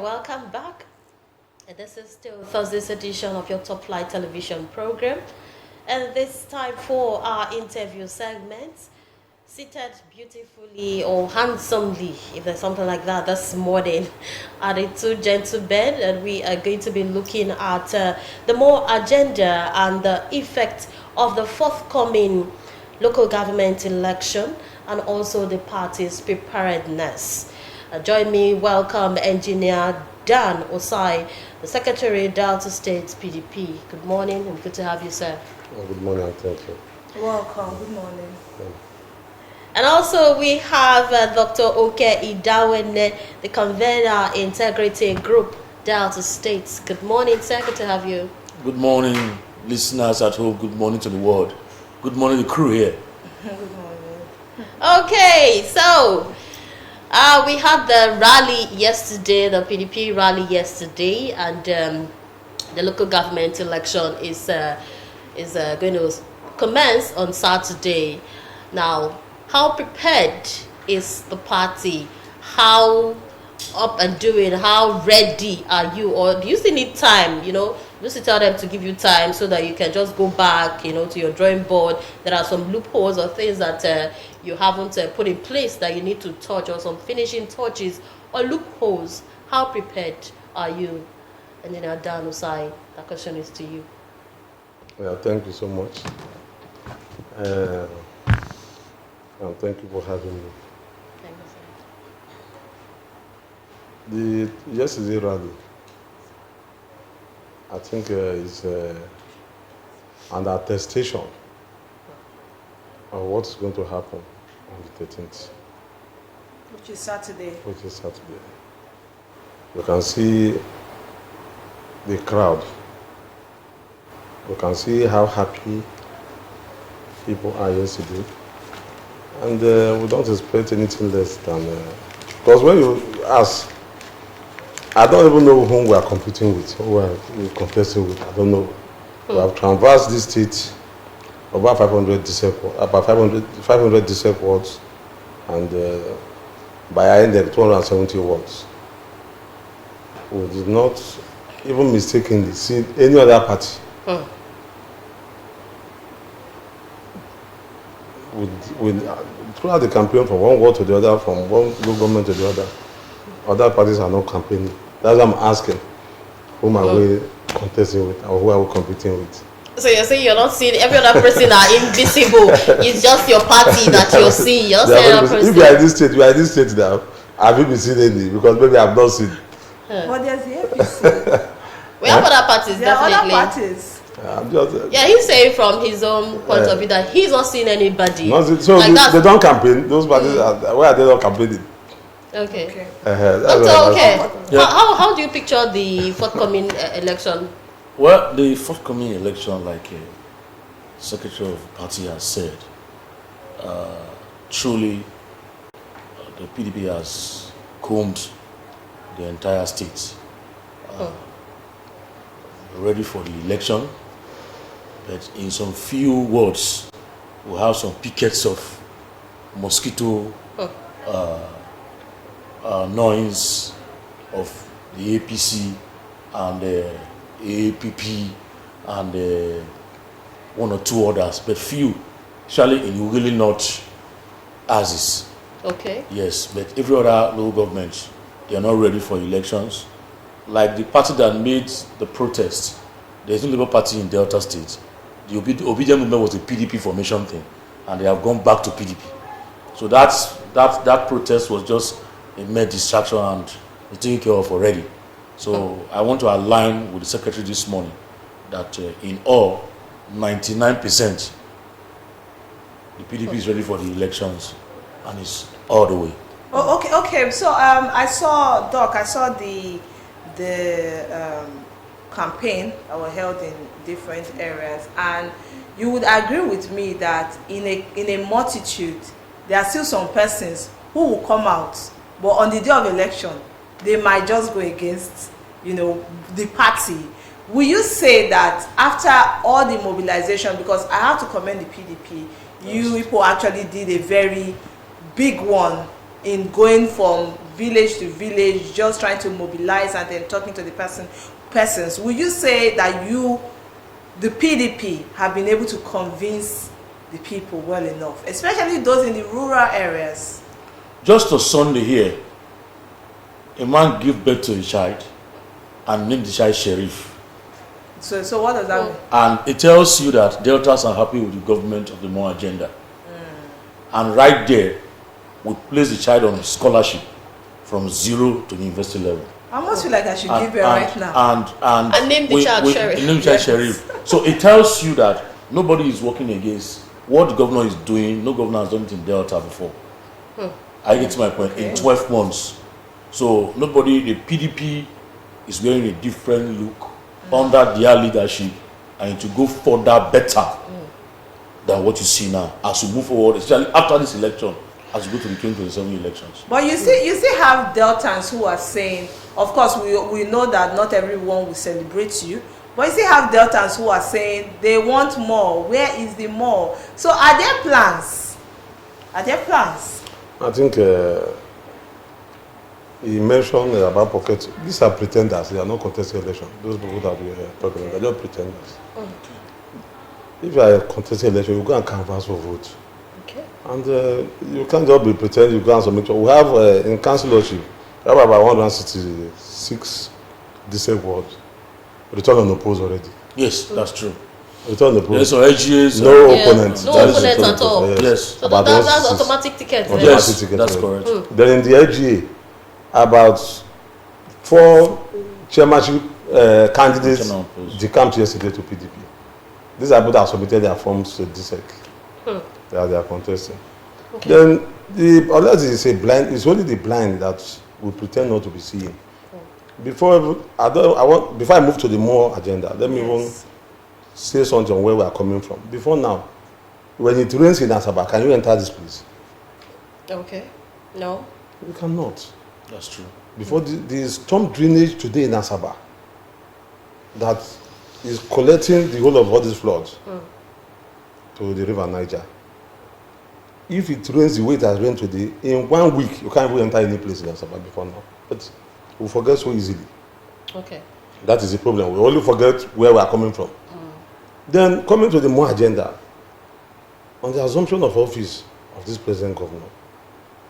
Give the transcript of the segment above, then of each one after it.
welcome back. This is still Thursday's edition of your Top Flight television program. And this time for our interview segment, seated beautifully or handsomely, if there's something like that, this morning, are the two gentlemen, and we are going to be looking at the more agenda and the effect of the forthcoming local government election and also the party's preparedness. Join me, welcome Engineer Dan OSSAI, the Secretary, Delta State PDP. Good morning and good to have you, sir. Good morning, thank you. Welcome, good morning. And also we have Dr. IDAWENE, the Convener Integrity Group, Delta State. Good morning, sir. Good to have you. Good morning, listeners at home. Good morning to the world. Good morning, the crew here. Good morning. Okay, so we had the rally yesterday, the PDP rally yesterday, and the local government election is going to commence on Saturday. Now, how prepared is the party? How up and doing? How ready are you? Or do you still need time? Just to tell them to give you time so that you can just go back, to your drawing board. There are some loopholes or things that you haven't put in place that you need to touch, or some finishing touches or loopholes. How prepared are you? And then Dan OSSAI, that question is to you. Well, thank you so much. And thank you for having me. Thank you, sir. The yesterday rally, I think is an attestation of what's going to happen on the 13th. Which is Saturday. You can see the crowd. You can see how happy people are yesterday. And we don't expect anything less than... because when you ask, I don't even know whom we are competing with, who we're contesting with. I don't know. We have traversed this state about 500 district wards, and by I ended 270 wards. We did not even mistakenly see any other party throughout the campaign, from one ward to the other, from one local government to the other. Other parties are not campaigning. That's what I'm asking. Whom are we contesting with, or who are we competing with? So you're saying you're not seeing every other person are invisible. It's just your party that you're seeing. You're saying other person. If you are in this state now, have you been seeing any? Because maybe I've not seen. But there's the APC. We have other parties, There are definitely. other parties. I'm just, Yeah, he's saying from his own point of view that he's not seeing anybody. so like they don't campaign. Those parties, why are they not campaigning? Okay. That's okay. Yeah. How do you picture the forthcoming election? Well, the forthcoming election, like Secretary of the Party has said, truly the PDP has combed the entire state, ready for the election. But in some few words, we have some pickets of mosquito noise of the APC and the APP and one or two others, but few, actually in really not as is. Okay. Yes, but every other local government, they are not ready for elections. Like the party that made the protest, there's no Labour Party in Delta State. The obedient movement was a PDP formation thing, and they have gone back to PDP. So that protest was just a mere distraction and it's taken care of already. So I want to align with the Secretary this morning that in all, 99%, the PDP is ready for the elections and it's all the way. Oh, okay. So I saw the campaign that were held in different areas, and you would agree with me that in a multitude, there are still some persons who will come out, but on the day of election, they might just go against, the party. Will you say that after all the mobilization, because I have to commend the PDP, you people actually did a very big one in going from village to village, just trying to mobilize and then talking to the persons. Will you say that you, the PDP, have been able to convince the people well enough, especially those in the rural areas? Just a Sunday here, a man gave birth to a child and named the child Sheriff. So what does that mean? And it tells you that Deltas are happy with the government of the More agenda. And right there, we place the child on scholarship from 0 to the university level. I almost feel like I should give it right now. And name the child Sheriff. Name the child Sheriff. So it tells you that nobody is working against what the governor is doing. No governor has done it in Delta before. I get to my point. In 12 months. So nobody, the PDP is wearing a different look under their leadership, and to go further better than what you see now as we move forward, especially after this election, as we go to the 2027 elections. But you still have Deltans who are saying, of course, we know that not everyone will celebrate you, but you still have Deltans who are saying they want more. Where is the more? So are there plans? Are there plans? I think he mentioned about pockets. These are pretenders. They are not contesting election. Those people that we are talking about, they are not pretenders. If you are a contesting election, you go and canvass for vote. Okay. And you can't just be pretending you go and submit. We have in councillorship, we have about 166 disabled wards. Return on oppose already. Yes, that's true. Return on oppose. Yes, so LGAs. No opponent. No opponent at all. Yes. So that's automatic ticket. Yes, that's correct. Then in the LGA, about 4 chairmanship candidates decamped yesterday to PDP. These are people that submitted their forms to DSEC. They are contesting. Okay. Then unless it's a blind, it's only the blind that we pretend not to be seeing. Before I move to the more agenda, let me even say something on where we are coming from. Before now, when it rains in Asaba, can you enter this place? Okay. No. You cannot. That's true. Before the storm drainage today in Asaba that is collecting the whole of all these floods to the river Niger. If it rains the way it has rained today, in 1 week you can't even enter any place in Asaba before now. But we forget so easily. Okay. That is the problem. We only forget where we are coming from. Then coming to the more agenda, on the assumption of office of this present governor,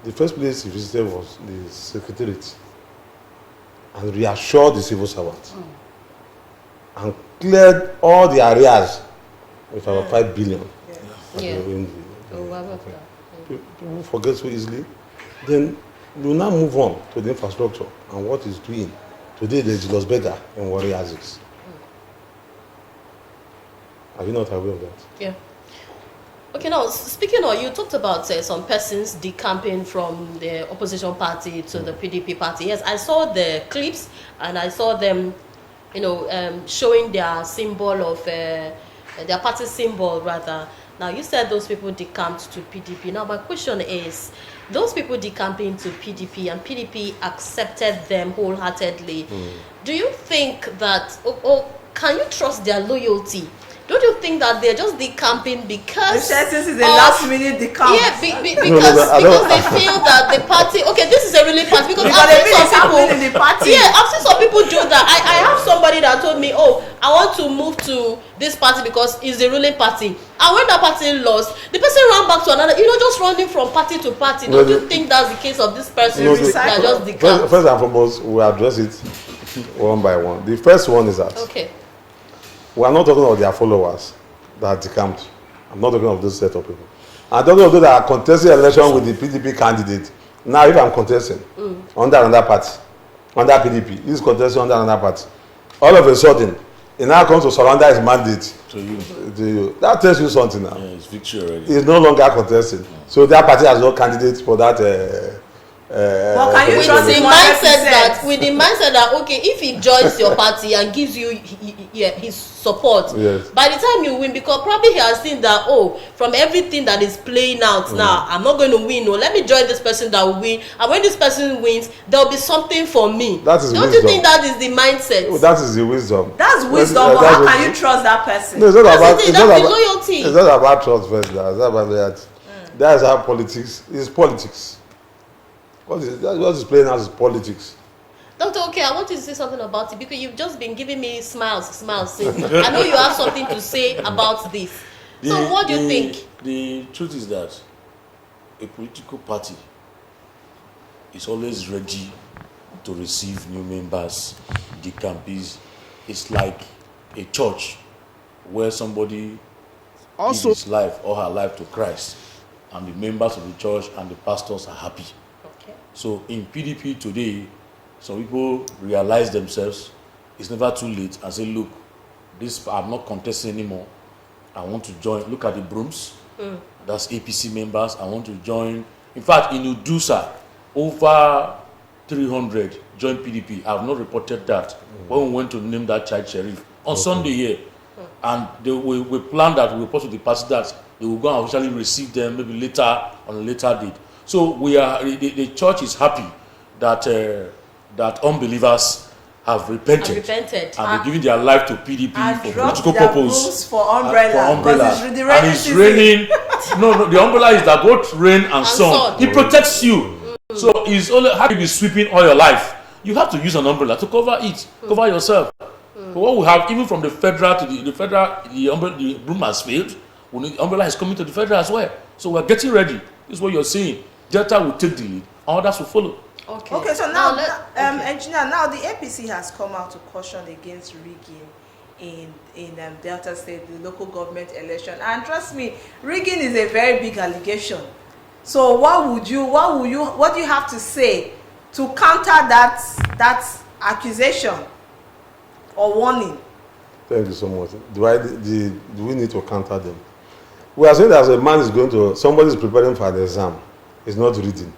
the first place he visited was the secretariat and reassured the civil servants and cleared all the arrears with about 5 billion. People forget so easily. Then we now move on to the infrastructure and what it's doing. Today there is Los Beggar in Warri Aziz. Are you not aware of that? Yeah. Okay, now speaking of, you talked about some persons decamping from the opposition party to the PDP party. Yes, I saw the clips and I saw them, showing their symbol of their party symbol rather. Now you said those people decamped to PDP. Now my question is, those people decamping to PDP and PDP accepted them wholeheartedly. Do you think that, or can you trust their loyalty? Don't you think that they're just decamping because this is a last-minute decamp? Yeah, because they feel that the party. Okay, this is a really party because I've seen some people. In the party. Yeah, I've seen some people do that. I have somebody that told me, oh, I want to move to this party because it's the ruling party. And when that party lost, the person ran back to another. Just running from party to party. Don't you think that's the case of this person? That just decamped. First and foremost, we address it one by one. The first one is that. Okay. We are not talking about their followers that decamped. I'm not talking of those set of people. I'm talking of those that are contesting election with the PDP candidate. Now, if I'm contesting under another party, under PDP, he's contesting under another party. All of a sudden, he now comes to surrender his mandate to you. That tells you something now. Yeah, it's victory already. He's no longer contesting. So that party has no candidate for that. Well, can you trust him with the mindset that okay, if he joins your party and gives you his support, by the time you win, because probably he has seen that from everything that is playing out now, I'm not going to win. No, let me join this person that will win, and when this person wins, there will be something for me. That is Don't wisdom. You think that is the mindset? Oh, that is the wisdom. That's wisdom, but how can you trust that person? No, it's not about loyalty. It's not about trust first. It's not about that. That is how politics is. Politics. What is playing as politics? Doctor, okay, I want you to say something about it because you've just been giving me smiles since. I know you have something to say about this. So what do you think? The truth is that a political party is always ready to receive new members, the campees. It's like a church where somebody gives his life or her life to Christ, and the members of the church and the pastors are happy. Okay. So in PDP today, some people realize themselves, it's never too late, and say, look, I'm not contesting anymore. I want to join. Look at the brooms. That's APC members. I want to join. In fact, in Udusa, over 300 joined PDP. I have not reported that when we went to name that child sheriff on Sunday here. And we planned that we report to the party that they will go and officially receive them maybe later on a later date. So the church is happy that that unbelievers have repented and they're giving their life to PDP for political purpose. For umbrella. And it's raining. no, the umbrella is that both rain and sun. It protects you. So it's only how you be sweeping all your life. You have to use an umbrella to cover it, cover yourself. But what we have, even from the federal to the federal, the broom has failed. The umbrella is coming to the federal as well. So we're getting ready. This is what you're saying. Delta will take the lead, and others will follow. Okay, so now, engineer, now the APC has come out to caution against rigging in Delta State, the local government election. And trust me, rigging is a very big allegation. So what do you have to say to counter that accusation or warning? Thank you so much. Do we need to counter them? We are saying that a man is somebody is preparing for an exam, is not reading.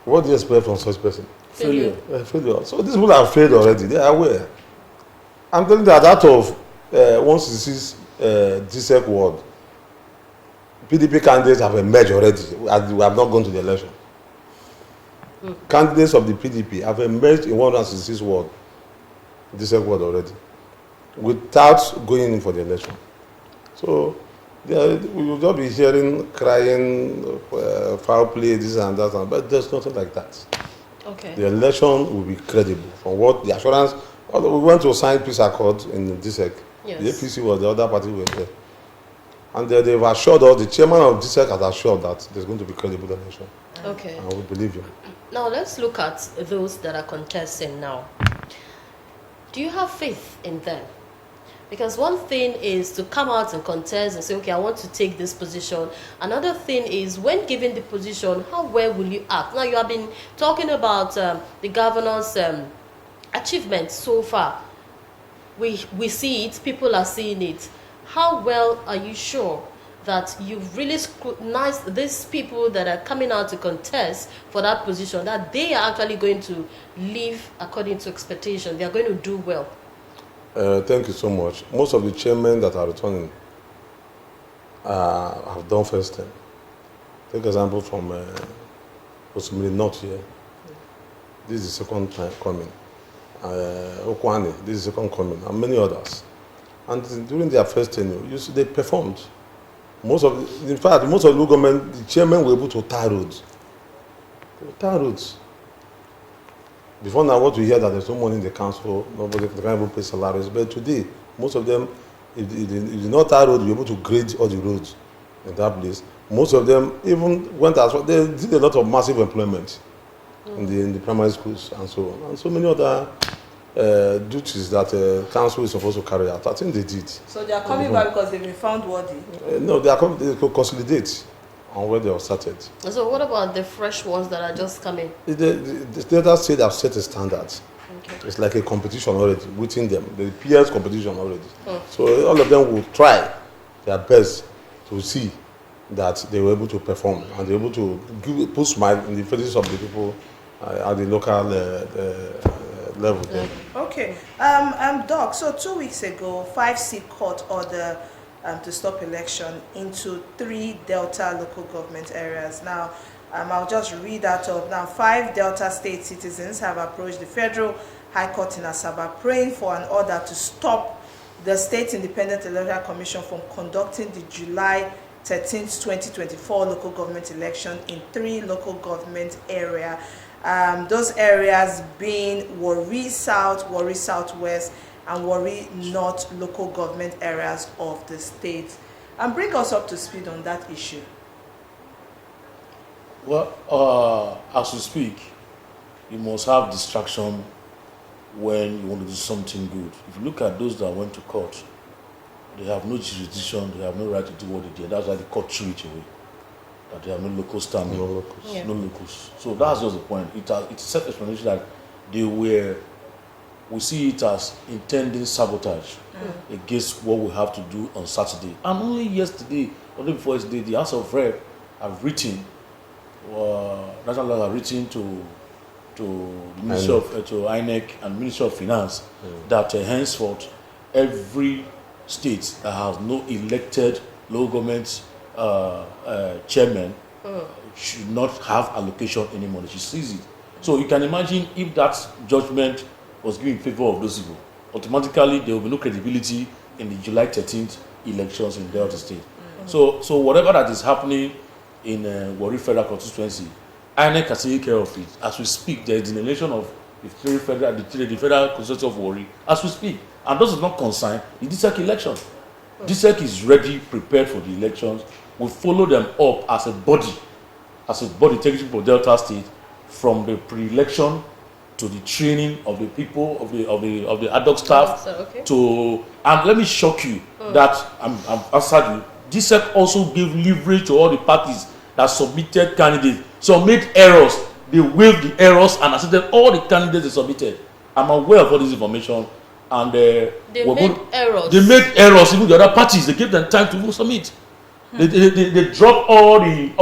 What do you expect from such person? Failure. Failure. So these people have failed already. They are aware. I'm telling you that out of 166 DSEC ward, PDP candidates have emerged already. We have not gone to the election. Candidates of the PDP have emerged in 166 ward, DSEC ward already, without going in for the election. So we will just be hearing, crying, foul play, this and that, but there's nothing like that. Okay. The election will be credible. From what the assurance, we went to sign peace accord in DSEC. Yes. The APC was the other party were there. And they've assured us, the chairman of DSEC has assured that there's going to be credible election. Okay. And we believe you. Now let's look at those that are contesting now. Do you have faith in them? Because one thing is to come out and contest and say, okay, I want to take this position. Another thing is, when given the position, how well will you act? Now, you have been talking about the governor's achievements so far. We see it, people are seeing it. How well are you sure that you've really scrutinized these people that are coming out to contest for that position, that they are actually going to live according to expectation, they are going to do well? Thank you so much. Most of the chairmen that are returning have done first time. Take example from Osumili North here. This is the second time coming. Okwane, this is the second coming, and many others. And during their first tenure, you see they performed. In fact, most of the local government, the chairmen were able to tar roads. Before now, what we hear that there's no money in the council, nobody can't even pay salaries. But today, most of them, if they not tar road, you're able to grade all the roads in that place. Most of them even went as well. They did a lot of massive employment in the primary schools and so on. And so many other duties that council is supposed to carry out. I think they did. So they are coming back because they've been found worthy? No, they are coming, they could consolidate on where they were started. So what about the fresh ones that are just coming? The Delta State have set a standard. Okay. It's like a competition already within them. The peers competition already. So all of them will try their best to see that they were able to perform and they were able to put smile in the faces of the people at the local level. Okay. Doc, so 2 weeks ago, 5C court ordered to stop election into 3 Delta local government areas. Now, I'll just read that up. Now, 5 Delta state citizens have approached the Federal High Court in Asaba praying for an order to stop the State Independent Electoral Commission from conducting the July 13th, 2024 local government election in 3 local government areas. Those areas being Warri South, Warri Southwest, and Warri North local government areas of the state. And bring us up to speed on that issue. Well, as we speak, you must have distraction when you want to do something good. If you look at those that went to court, they have no jurisdiction, they have no right to do what they did. That's why the court threw it away. That they have no local standing. No locus. Yeah. No locus. So that's just the point. It's self-explanation that we see it as intending sabotage against what we have to do on Saturday. And only yesterday, or the day before yesterday, the House of Rep have written, National Law have written to the Ministry of to INEC and Ministry of Finance that henceforth every state that has no elected local government chairman should not have allocation anymore. They should seize it. So you can imagine if that judgment was given in favor of those people, automatically there will be no credibility in the July 13th elections in Delta State. So whatever that is happening in Warri Federal Constituency, INEC can take care of it. As we speak, there is the election of the federal constituency of Warri as we speak. And those is not concerned the DSEC election. DSEC is ready, prepared for the elections. We follow them up as a body taking for Delta State from the pre-election to the training of the people of the ad hoc staff to, and let me shock you that I'm answered you. DSEC also gave leverage to all the parties that submitted candidates. Some made errors. They waived the errors and accepted all the candidates they submitted. I'm aware of all this information, and they made errors. They made errors. Even the other parties, they gave them time to submit. They dropped all the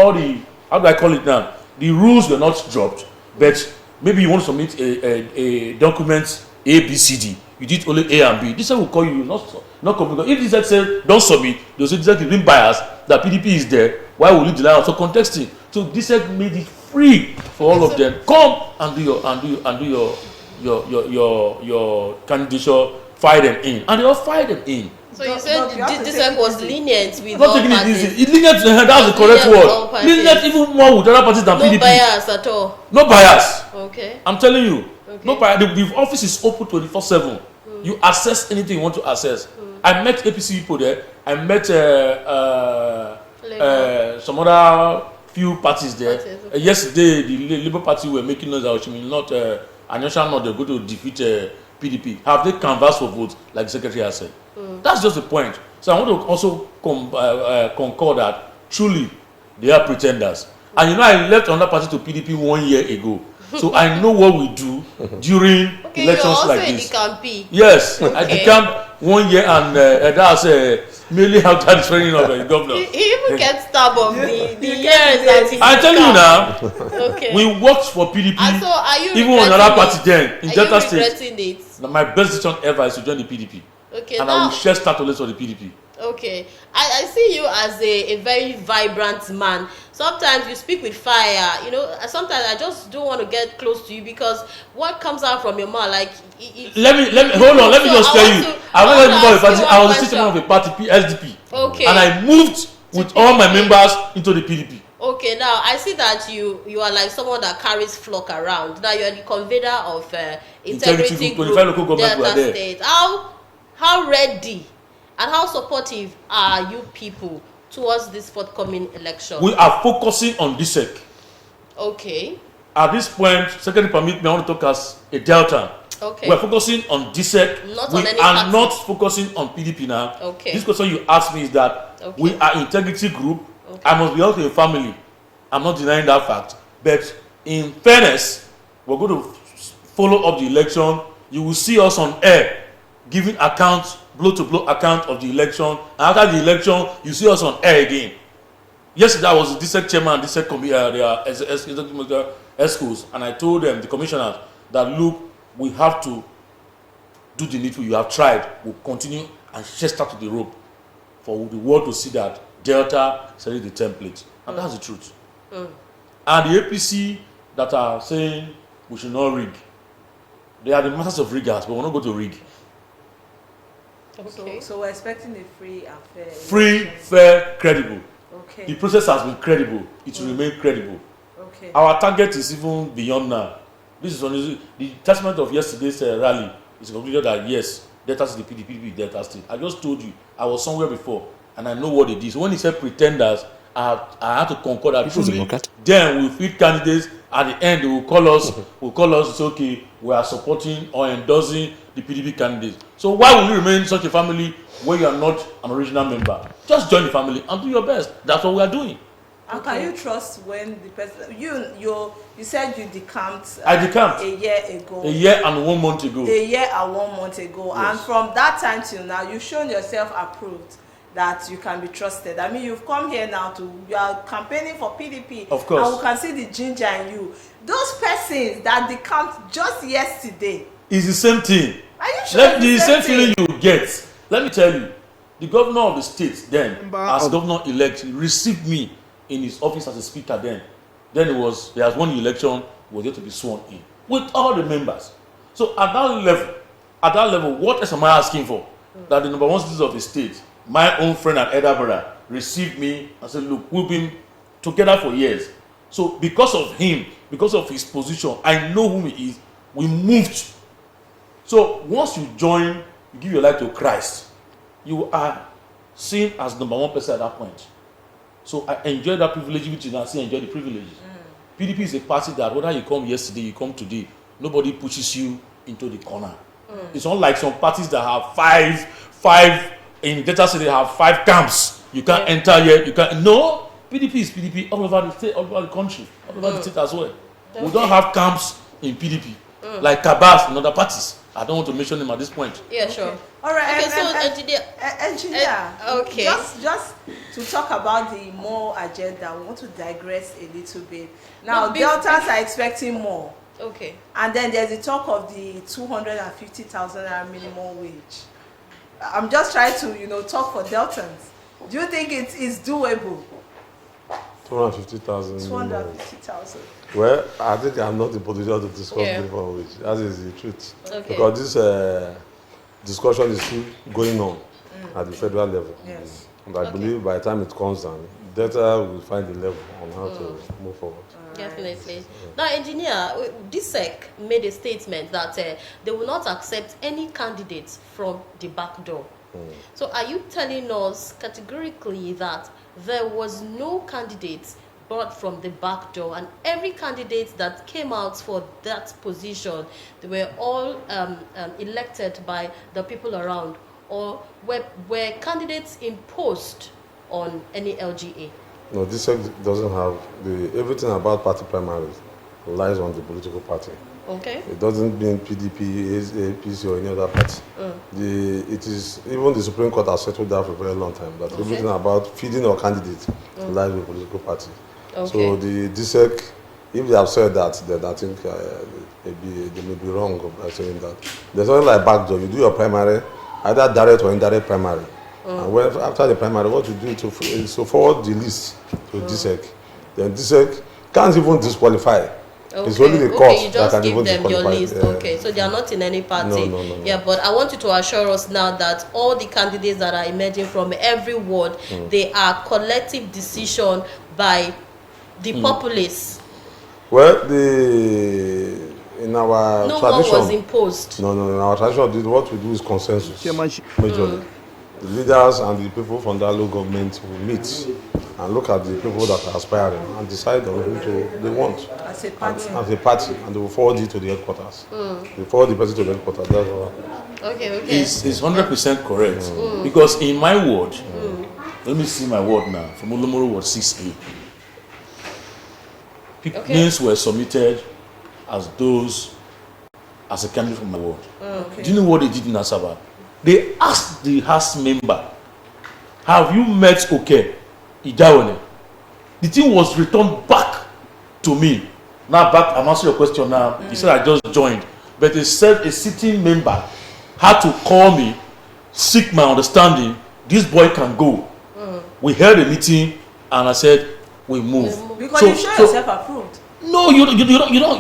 how do I call it now? The rules were not dropped, but maybe you want to submit a document A, B, C, D. You did only A and B. This will call you not complicated. If this says don't submit, they'll say this is being biased. That PDP is there. Why will you deny also contesting? So this made it free for all of them. Come and do your candidature, file them in, and they all filed them in. So you said this was lenient with not all taking parties. it easy. Lenient, that's the correct word. Lenient even more with other parties than PDP. No bias at all. No bias. Okay. I'm telling you. Okay. No bias. The office is open 24/7. You access anything you want to access. I met APC people there. I met some other few parties there. Yesterday, the Labour Party were making noise that Anyosha not they're going to defeat PDP. Have they canvassed for votes like the secretary has said? That's just the point. So I want to also concur that truly they are pretenders. And you know, I left another party to PDP 1 year ago. So I know what we do during elections like this. You're also in the camp. Yes, I decamped 1 year, and that's mainly after the training of the governor. He even gets stabbed of the years. I tell you now, we worked for PDP. And so are you even on another party then in Delta State. It? My best decision ever is to join the PDP. Okay, and now, I will share status for the PDP. Okay, I see you as a very vibrant man. Sometimes you speak with fire. You know, sometimes I just don't want to get close to you because what comes out from your mouth, like. Let me hold on. Let me just tell you. I was the chairman of a party, SDP. Okay. And I moved with all my members into the PDP. Okay, now I see that you are like someone that carries flock around. Now you are the convener of integrity group, Delta State. How ready and how supportive are you people towards this forthcoming election? We are focusing on DSEC. Okay. At this point, secretary permit me, I want to talk as a Delta. Okay. We are focusing on DSEC. We are not focusing on PDP now. Okay. This question you asked me is that we are integrity group. Okay. I must belong to a family. I'm not denying that fact. But in fairness, we're going to follow up the election. You will see us on air giving account, blow-to-blow account of the election. And after the election, you see us on air again. Yesterday, I was the DSEC chairman, DSEC ESCOs, and I told them, the commissioners, that look, we have to do the needful. You have tried. We'll continue and share start to the rope for the world to see that Delta is the template. And that's the truth. And the APC that are saying we should not rig, they are the masters of riggers, but we're not going to rig. Okay. So we're expecting a free and fair. Free, fair, credible. Okay. The process has been credible. It will remain credible. Okay. Our target is even beyond now. This is only the judgment of yesterday's rally is concluded that yes, Delta State, the PDP, Delta State. I just told you I was somewhere before and I know what it is. So when he said pretenders, I had to concur that truly. Then we feed candidates. At the end, they will call us. It's okay. We are supporting or endorsing the PDP candidates. So why will you remain in such a family where you are not an original member? Just join the family and do your best. That's what we are doing. And can you trust when the person you said you decamped? I decamped a year ago. A year and 1 month ago. A year and 1 month ago, yes. And from that time till now, you've shown yourself approved that you can be trusted. I mean, you've come here now you are campaigning for PDP. Of course. And we can see the ginger in you. Those persons that decamped just yesterday. It's the same thing. Are you sure? The same feeling you get. Let me tell you, the governor of the state then, as governor-elect, received me in his office as a speaker then. Then he has won the election, he was there to be sworn in with all the members. So at that level, what else am I asking for? That the number one citizen of the state, my own friend and elder brother, received me and said, look, we've been together for years. So because of him, because of his position, I know who he is. We moved. So once you join, you give your life to Christ, you are seen as number one person at that point. So I enjoy that privilege, which you now see enjoy the privilege. PDP is a party that whether you come yesterday, you come today, nobody pushes you into the corner. It's not like some parties that have five in Delta State, they have 5 camps. You can't enter here. You can't. No, PDP is PDP all over the state, all over the country, all over the state as well. Okay. We don't have camps in PDP like Kabas in other parties. I don't want to mention them at this point. Yeah, sure. Okay. All right. Okay, so engineer. Okay. Just to talk about the more agenda, we want to digress a little bit. Now, Deltas are expecting more. Okay. And then there's the talk of the 250,000 minimum wage. I'm just trying to, talk for Deltans. Do you think it is doable? 250,000. 250,000. Well, I think I'm not in position to discuss minimum wage. That is the truth. Okay. Because this discussion is still going on at the federal level. Yes. And I believe by the time it comes down, Delta will find the level on how to move forward. Definitely. Now, engineer, DSEC made a statement that they will not accept any candidates from the back door. So are you telling us categorically that there was no candidates brought from the back door, and every candidate that came out for that position, they were all elected by the people around, or were candidates imposed on any LGA? No, this doesn't have everything about party primaries lies on the political party. Okay. It doesn't mean PDP, APC, or any other party. It is even the Supreme Court has settled that for a very long time that everything about feeding our candidates lies with the political party. Okay. So the DSEC, if they have said that, then I think they may be wrong by saying that. There's nothing like backdoor. You do your primary, either direct or indirect primary. And when, after the primary, what you do is to forward the list to DSEC. Then DSEC can't even disqualify. Okay. It's only the court that can even them your disqualify. list. Okay, so they are not in any party. No. Yeah, but I want you to assure us now that all the candidates that are emerging from every ward, they are collective decision by the populace. Well, in our no tradition, one was imposed. No. In our tradition, what we do is consensus. Majorly. The leaders and the people from that local government will meet and look at the people that are aspiring and decide on who they want. As a party. As a party, and they will forward it to the headquarters. They forward the person to the headquarters. That's all. Okay. It's 100% correct. Because in my ward, let me see my ward now, from Olomoro ward 6A. Names were submitted as a candidate from my ward. Do you know what they did in Asaba? They asked the House member, have you met IDAWENE? The thing was returned back to me. Now I'm answering your question now. He said I just joined. But they said a sitting member had to call me, seek my understanding. This boy can go. We held a meeting and I said, we move. Because you show yourself approved. No, you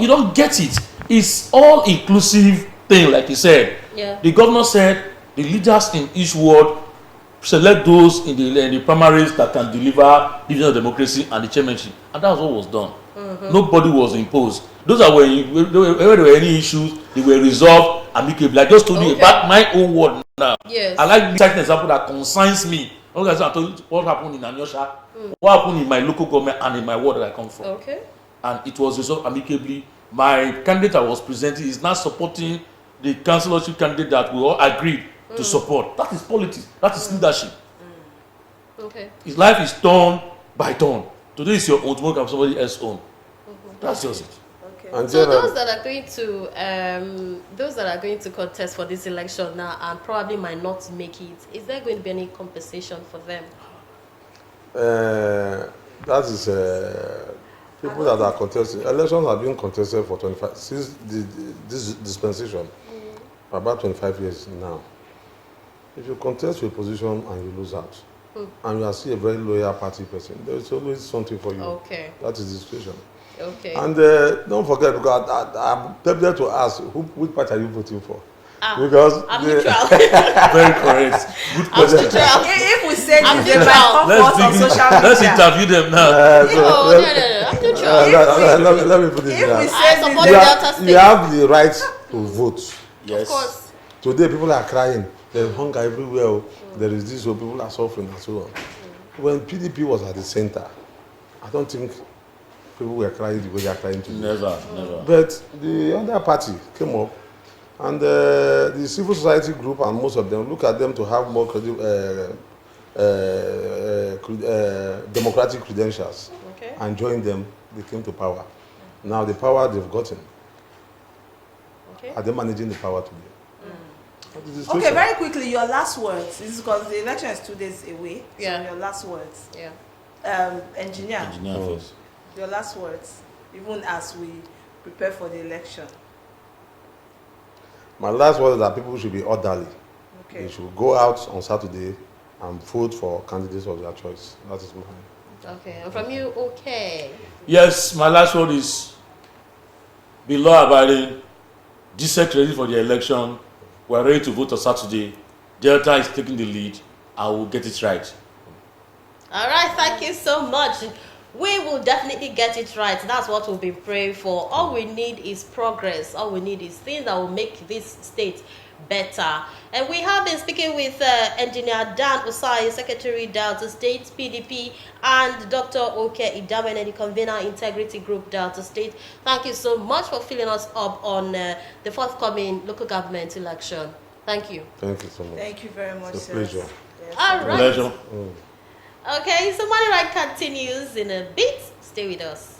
don't get it. It's all inclusive thing, like you said. Yeah. The governor said the leaders in each ward select those in the primaries that can deliver division of democracy and the chairmanship, and that's what was done. Nobody was imposed. Those are when there were any issues, they were resolved amicably. I just told you about my own word now. Yes. I like to cite an example that concerns me. Okay, so I told you what happened in Anyosha, what happened in my local government and in my ward that I come from. Okay. And it was resolved amicably. My candidate I was presenting is now supporting the councillorship candidate that we all agreed to support. That is politics. That is leadership. Okay. His life is turn by turn. Today is your own, tomorrow can be somebody else's own. That's just it. Okay. And So then, those that are going to contest for this election now and probably might not make it, is there going to be any compensation for them? that is people that are contesting. Elections have been contested for 25 since this dispensation, about 25 years now. If you contest your position and you lose out, and you are still a very loyal party person, there is always something for you. Okay. That is the situation. Okay. And don't forget, because I'm tempted to ask, which party are you voting for? Because I'm neutral. Very correct. Good I'm question. neutral. If we say I'm this, they might come for us on social media. Let's interview them now. No, I'm neutral. let me put it If we down. say support this, Delta State. You have the right to vote. Yes. Of course. Today, people are crying. There's hunger everywhere. There is this, so people are suffering and so on. When PDP was at the center, I don't think people were crying the way they are crying today. Never. But the other party came up, and the civil society group and most of them look at them to have more democratic credentials, Okay. and joined them. They came to power. Now the power they've gotten, Okay. are they managing the power today? That is the Okay, situation. very quickly, your last words. This is because the election is 2 days away. Yeah. So your last words. Yeah. Engineer, First. your last words, even as we prepare for the election. My last word is that people should be orderly. Okay. They should go out on Saturday and vote for candidates of their choice. That is mine. Okay. And from you, okay. Yes, my last word is be law abiding, decent ready for the election. We are ready to vote on Saturday. Delta is taking the lead. I will get it right. All right. Thank you so much. We will definitely get it right. That's what we'll be praying for. All we need is progress. All we need is things that will make this state better. And we have been speaking with Engineer Dan OSSAI, Secretary Delta State PDP, and Dr. IDAWENE, the convener Integrity Group Delta State. Thank you so much for filling us up on the forthcoming local government election. Thank you. Thank you so much. Thank you very much, It's a sir. pleasure. Yes. All right. Pleasure. Okay, so Money Right continues in a bit. Stay with us.